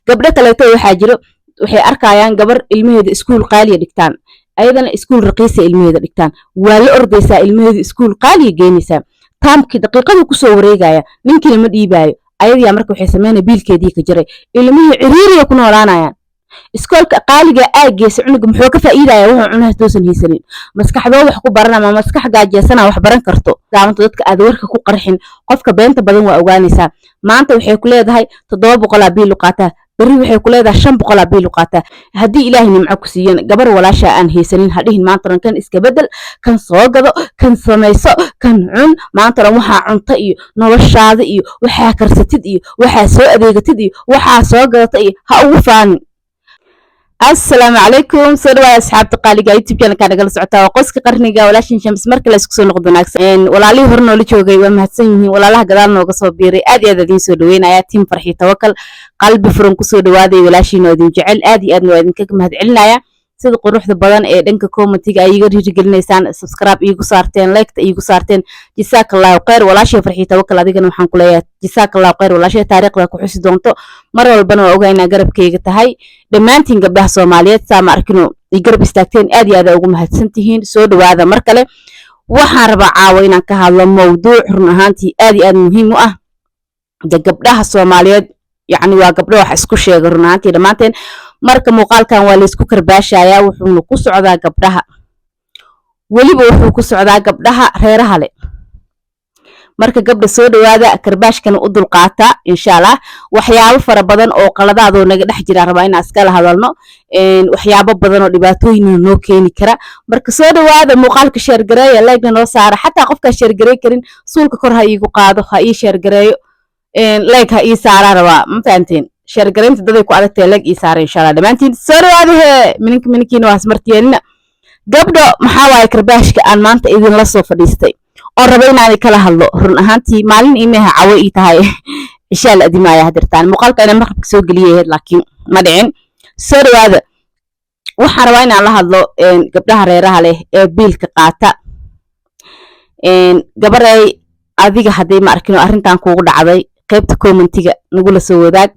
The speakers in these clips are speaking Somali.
gabdho kaleeto waxaa jiro waxay arkayaan gabar ilmaheeda iskuul qaaliya dhigtaan ayadana iskuul raqiisa ilmaheeda dhigtaan waa la ordaysaa ilmaheeda iskuul qaaliya geynaysaa taamkii daqiiqadu kusoo wareegaya ninkii ma dhiibaayo ayadiyaa marka waxay sameynaya biilkeedii ka jiray ilmihii ciriiriya ku noolaanayaan iskoolka qaaliga aageesa cunuga muxuu ka faa'iidaya wuxuu cunaha toosan haysanin maskaxdoo wax ku baran ama maskax gaajeesana wax baran karto saamanta dadka aad warka ku qarxin qofka beenta badan waa ogaanaysaa maanta waxay ku leedahay 700 biil u qaataa bari waxay ku leedahay 500 biil u qaataa haddii ilaahay nimco ku siiyeen gabar walaasha aan haysanin hadhihin maanta kan iska bedel kan soo gado kan samayso kan cun maanta waxaa cunto iyo noloshaada iyo waxaa karsatid iyo waxaa soo adeegatid iyo waxaa soo gadata iyo ha ugu faanin السلام عليكم سلوى أصحاب تقاليد يوتيوب كان نقل سعتها وقصك قرنيجا ولا شين شمس مركز لسكسون نقدوناك ولا لي هرنا اللي شوقي ومهتسينه ولا له قدرنا وقصوا بيري أدي هذا دين سودوين آيات تيم فرحي توكل قلب فرنك سودوادي ولا شيء نودين جعل أدي أدنى وادين كك مهدعلنا يا صدق روح البدن دنك كومنتيج أيجر يجيلنا يسان سبسكرايب يجو صارتين لايك يجو صارتين جزاك الله خير ولا شيء فرحي توكل هذيك نحن كليات جزاك الله خير ولا شيء تاريخ لك وحس دونتو مرة البنا وجينا قرب كيجة هاي dhammaantiin gabdhaha Soomaaliyeed saama arkino garab istaagteen aad iyo aad ugu mahadsantihiin soo dhawaada mar kale waxaan rabaa caawa inaan ka hadlo mowduuc run ahaantii aad iyo aad muhiim u ah gabdhaha Soomaaliyeed yani waa gabdho wax isku sheega run ahaantii dhamaanteen marka muuqaalkan waa la isku karbaashaya wuxuu ku socdaa gabdhaha waliba wuxuu ku socdaa gabdhaha reeraha leh marka gabdha soo dhawaada karbaashkan u dul qaata insha Allah waxyaabo fara badan oo qaladaado naga dhex jira rabaa in askala hadalno waxyaabo badan oo dhibaatooyin noo keeni kara marka soo dhawaada muuqaalka share gareeya like noo saara xataa qofka share gareey karin suulka kor ha iigu qaado ha ii share gareeyo like ha ii saara rabaa ma fahanteen share gareynta dadku ku adagtay like ii saara insha Allah dhamaantiin soo dhawaada minkiina waa smartiyeenna gabdho maxaa waay karbaashka aan maanta idin la soo fadhiistay oo rabay inaan kala hadlo run ahaantii maalin iimaha cawo ii tahay insha Allah adimaaya hadirtaan muuqaalka inaan markab soo galiyay laakiin ma dhicin soo dhawaada waxaan rabaa inaan la hadlo gabdhaha reeraha leh ee biilka qaata gabaray adiga haday ma arkino arintan kuugu dhacday qaybta commentiga nagu la soo wadaag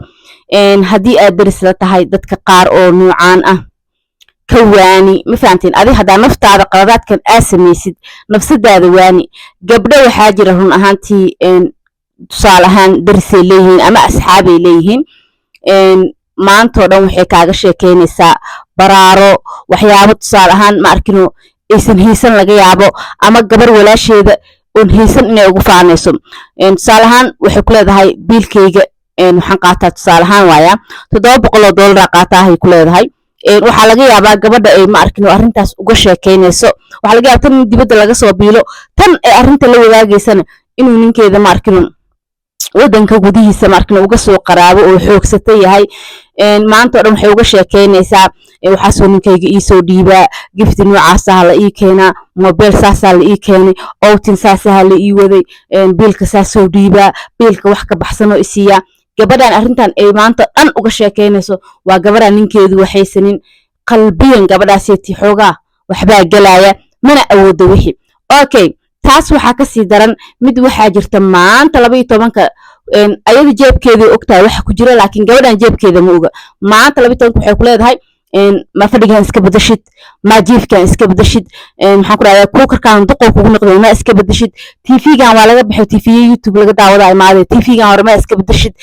hadii aad daris la tahay dadka qaar oo nuucaan ah كواني مفهمتين أدي هذا نفط هذا قرارات كان أسميسد نفس هذا واني قبل وحاجرهم أهانتي إن صالحان درس ليهن أما أصحابي ليهن إن ما أنتوا لو حكاية شيء كنساء برارو وحيابط صالحان ما أركنوا إيسن هيسن لقيابو أما قبل ولا شيء ون هيسن إنه يوقف عنيسهم إن صالحان وحكلا هاي بالكيجة إن حنقاتها صالحان ويا $700 قاتها هي كل هاي waxa laga yaabaa gabadha ay ma arkino arintaas uga sheekeynayso waxa laga yaabaa tan dibadda laga soo biilo tan ay arinta la wadaagaysana inuu ninkeeda ma arkino wadanka gudihiisa ma arkino uga soo qaraabo oo xoogsatay yahay maanta oo dhan waxay uga sheekeynaysaa waxa soo ninkayga ii soo dhiibaa gift noocaas ah la ii keenaa mobile saas la ii keenay outing saas la ii waday biilka saas soo dhiibaa biilka wax ka baxsano isiya gabadhan arintan ay maanta dhan uga sheekeynayso waa gabadhan ninkeedu waxaysanin qalbiyan gabadhaasii xoogaa waxba galaya mana awoodo wixii okay taas waxa ka sii daran mid waxa jirta maanta 12ka ayada jeebkeedu ogtahay waxa ku jira laakiin gabadhan jeebkeeda ma oga maanta 12ka waxay ku leedahay ما فديها إسكاب دشيت ما جيف كان إسكاب دشيت محاكرة على كوكر كان دقوا كوكو نقدر ما إسكاب دشيت تيفي كان ولا بحث تيفي يوتيوب لقى دعوة معاه تيفي كان ورا ما إسكاب دشيت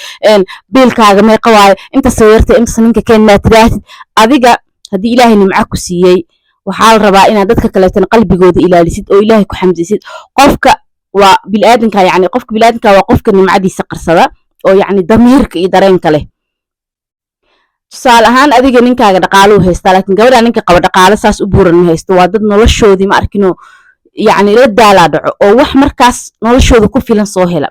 بيل كاغ ما قواي أنت صورت أنت سنينك كان ما تراه أديك هدي إلهي اللي معك سيء وحال ربائنا دتك كلتن قلبي جود إلى لسيد أو إلهي كحمد سيد قفك وبالآدم كا يعني قفك بالآدم كا وقفك إنه معدي سقر صدا أو يعني ضميرك يدرين كله tusaale ahaan adiga ninkaaga dhaqaalo u haysta laakiin gabadha ninka qaba dhaqaalo saas u buuran haysto waa dad noloshoodii ma arkino yani la daala dhaco oo wax markaas noloshooda ku filan soo hela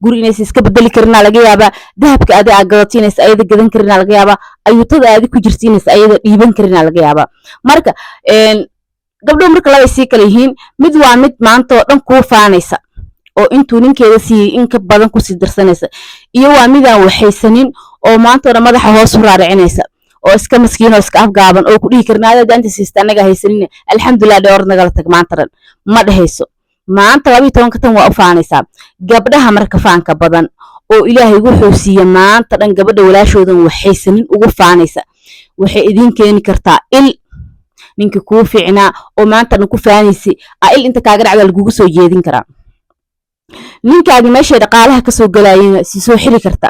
guri inay iska bedeli karina laga yaaba dahabka aad gadatinaysa ayada gadan karina laga yaaba ayuutada aad ku jirtiinaysa ayada dhiiban karina laga yaaba marka gabdho marka la isii kala yihiin mid waa mid maanta oo dhan ku faanaysa oo intuu ninkeeda si in ka badan ku sii darsanaysa iyo waa mid aan waxaysanin oo maanta oo madaxa hoos u raaricinaysa oo iska maskiin oo iska afgaaban oo ku dhigi karnaada daanta siista anaga haysanin alxamdulillah door naga la tag maanta ran ma dhahayso maanta 12 tan waa u faanaysa gabdhaha marka faanka badan oo ilaahay wuxuu siiyay maanta dhan gabadha walaashoodan waxaysanin ugu faanaysa waxay idin keeni kartaa il ninka kuu fiicnaa oo maanta dhan ku faanaysay il inta kaaga dhacda lagugu soo jeedin karaa ninkaagi meeshay dhaqaalaha kasoo galayeen si soo xiri karta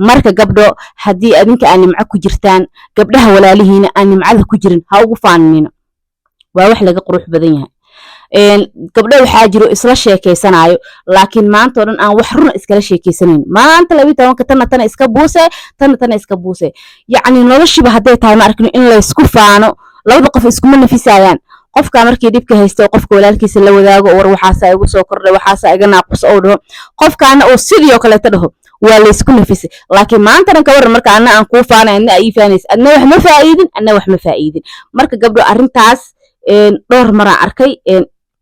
marka gabdho haddii adinka aan nimco ku jirtaan gabdhaha walaalihiina aan nimcada ku jirin ha ugu faanina waa wax laga qurux badan yahay gabdho waxaa jiro isla sheekeysanayo laakiin maanta oo dhan aan wax run iskala sheekeysanayn maanta 12 tan iska buuse yacni noloshiba hadday tahay ma arkino in la isku faano labada qof iskuma nafisayaan qofka markii dibka haysto qofka walaalkiisa la wadaago war waxaasa igu soo kordhay waxaasa iga naaqus oo dhaho qofkaana oo sidoo kale ta dhaho waa la isku nafisay laakiin maanta dhan ka waran marka aan ku faanay ana ay faanays adna wax ma faa'iidin marka gabdho arintaas dhowr mar arkay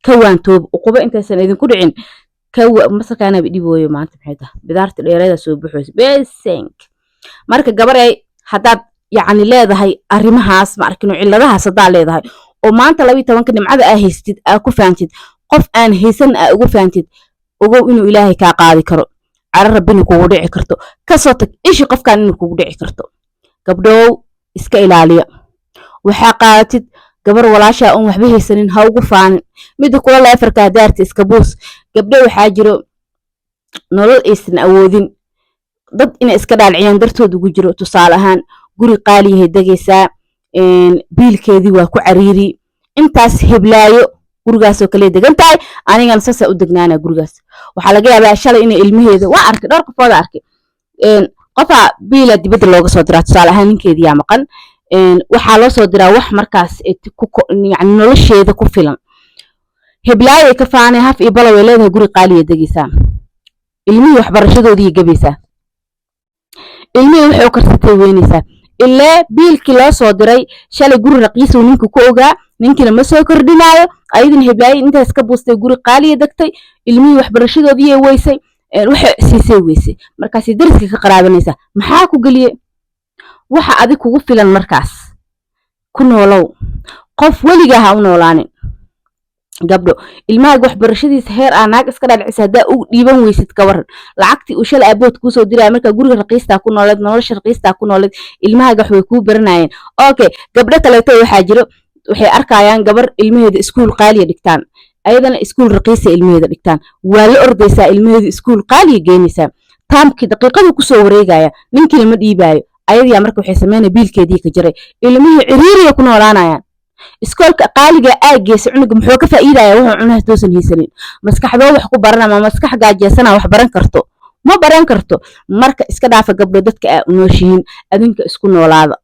kawaantoob uquba intaysan idinku dhicin masakaana dhibooyo maanta maxay tahay bidaarta dheerada soo buuxoys beesank marka gabaray hadaad yacni leedahay arrimahaas ma arkino ciladahaas hadaa leedahay oo maanta 12 nimcada aa haystid aa ku faantid qof aan haysan aa ugu faantid ogow inuu ilaahay kaa qaadi karo cara rabbina kugu dhici karto kasoo tag ishi qofkaan inuu kugu dhici karto gabdhow iska ilaaliya waxaa qaadatid gabar walaasha aan waxba haysanin ha ugu faanin midda kula leefarka daarta iska buus gabdho waxaa jiro nolol aysan awoodin dad inay iska dhaalciyaan dartood ugu jiro tusaale ahaan guri qaali yahay degaysaa biilkeedii waa ku cariiri intaas heblaayo gurigaasoo kale degan tahay anigana saasa u degnaana gurigaas waxaa laga yaabaa shalay inay ilmaheeda waa arkay dhowr qofood arkay qofa biila dibadda looga soo diraa tusaale ahaan ninkeedii yaa maqan waxaa loo soo diraa wax markaas yani nolosheeda ku filan heblaayo ay ka faanay haf iyo balow ay leedahay guri qaaliya degaysaa ilmihii waxbarashadoodii gabaysaa ilmihii waxay u karsatay weynaysaa ilaa biilkii loo soo diray shalay guri raqiis uu ninku ku ogaa ninkina ma soo kordhinaayo ayadina heblaayo intaas ka buustay guri qaaliya degtay ilmihii waxbarashadoodii ay weysay waxay siisay weysay markaas dariska ka qaraabanaysa maxaa ku geliye waxa adig kugu filan markaas ku noolow qof weligaa ha u noolaanin gabdho ilmahaaga waxbarashadiisa heer aa naag iska dhadhicisa haddaa u dhiiban weysid ka waran lacagtii uu shalay aabood kuu soo diraya markaa guriga raqiistaa ku nooleed nolosha raqiistaa ku nooleed ilmahaaga wax way kuu baranayeen okay gabdho kaleeto waxaa jiro waxay arkayaan gabar ilmaheeda iskuul qaaliya dhigtaan ayadana iskuul raqiisa ilmaheeda dhigtaan waa la ordaysaa ilmaheeda iskuul qaaliya geynaysaa taamkii daqiiqadu kusoo wareegaya ninkiina ma dhiibaayo ayadiyaa marka waxay sameynaya biilkeedii ka jiray ilmihii ciriiriya ku noolaanayaan iskoolka qaaliga aageesa cunuga muxuu ka faa'iidaya wuxuu cunaha toosan haysanin maskaxdoo wax ku baran ama maskax gaajeesana wax baran karto ma baran karto marka iska dhaafa gabdho dadka aa nooshihiin adinka isku noolaada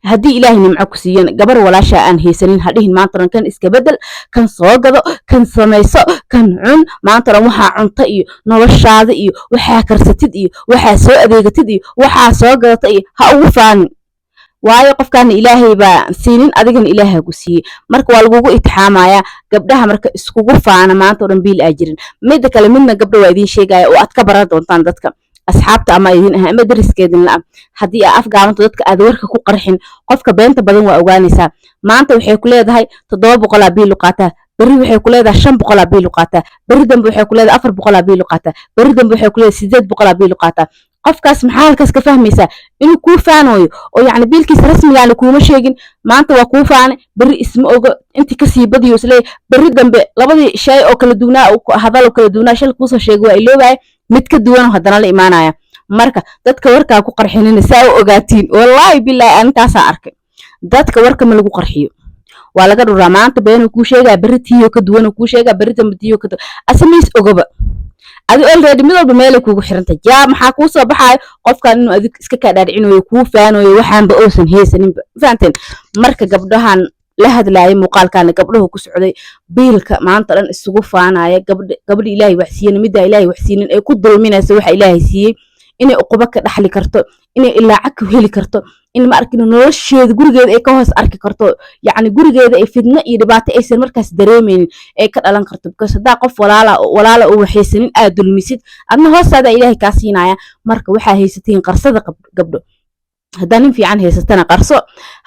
haddii ilaahay nimco ku siiyana gabar walaasha aan haysanin ha dhihin maanta dhan kan iska bedel kan soo gado kan samayso kan cun maanta dhan waxaa cunta iyo noloshaada iyo waxaa karsatid iyo waxaa soo adeegatid iyo waxaa soo gadata iyo ha ugu faanin waayo qofkaana ilaahay baa siinin adigana ilaahay ku siiyey marka waa lagugu itixaamayaa gabdhaha marka iskugu faana maanta oo dhan biil aa jirin midda kale midna gabdho waa idiin sheegaya oo aad ka baran doontaan dadka asxaabta ama idin ah ama dariskeedin la haddii aa afgaabanto dadka aad warka ku qarxin qofka beenta badan waa ogaanaysaa maanta waxay ku leedahay 700 biil u qaataa bari waxay ku leedahay 500 biil u qaataa bari dambe waxay ku leedahay 400 biil u qaataa bari dambe waxay ku leedahay 800 biil u qaataa qofkaas maxaa halkaas ka fahmaysaa inuu kuu faanayo oo yacni biilkiisa rasmigaana kuuma sheegin maanta waa kuu faanay beri isma ogo intii kasii badiyo isleeyahay beri dambe labadii shay oo kala duwnaa hadal oo kala duwnaa shal kuusoo sheegay waa iloobaaya mid ka duwan haddana la imaanaya marka dadka warkaa ku qarxinina saa u ogaatiin wallaahi bilaahi anintaasaa arkay dadka warka ma lagu qarxiyo waa laga dhuraa maanta beenuu kuu sheegaa beri tiyo ka duwanuu kuu sheegaa beri dambe tiyo ka duwan asamiis ogoba adi already mid walba meelay kuugu xirantay jaa maxaa kuu soo baxaayo qofkan inuu adig iska kaa dhaadhicinayo kuu faanayo waxaanba oosan haysaninba fahanteen marka gabdhahan la hadlaayay muuqaalkaana gabdhahu ku socday biilka maanta dhan isugu faanaya gabdha ilaahay wax siiyeen middaa ilaahay wax siinin ay ku dulminaysa waxa ilaahay siiyey inay uquba ka dhaxli karto inay ilaaca ku heli karto in ma arkino nolosheeda gurigeeda ay ka hoos arki karto yacni gurigeeda ay fidno iyo dhibaato aysan markaas dareemaynin ay ka dhalan karto because haddaa qof walaala oo waxaysanin aad dulmisid adna hoostaada ilaahay kaa siinaya marka waxaa haysatiin qarsada gabdho haddaan nin fiican haysatana qarso,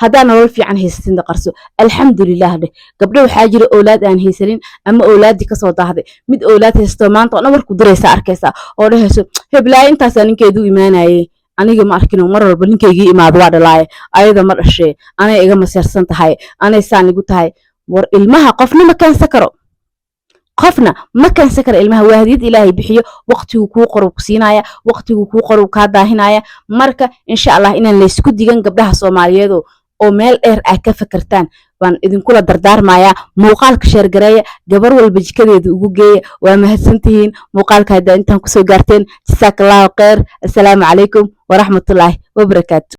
haddaan nolol fiican haysatina qarso. Alxamdulilah dheh. Gabdho waxaa jira oolaad aan haysanin ama oolaadii kasoo daahday. Mid oolaad haysto maanta oo dhan markuu diraysa arkaysa oo dhahayso heblaayo intaasaa ninkeedu imaanayay, aniga ma arkino mar walba ninkaygii imaado waa dhalaaye, ayada ma dhashee, anay iga maseersan tahay, anay saan igu tahay. War ilmaha qofna ma keensan karo, qofna ma keensan karo ilmaha. waa hadiyad ilaahay bixiyo, waqtigu kuu qoro ku siinaya, waqtigu kuu qoro kaa daahinaya. Marka insha Allah inaan laysku digan gabdhaha Soomaaliyeed oo meel dheer ay ka fakartaan baan idinkula dardaarmaya. muuqaalka sheer gareeya, gabar walba jikadeeda ugu geeya. waa mahadsantihiin muuqaalka hadda intaan kusoo gaarteen. Jazakallahu khayr. Assalaamu calaykum waraxmatullaahi wabarakaatu.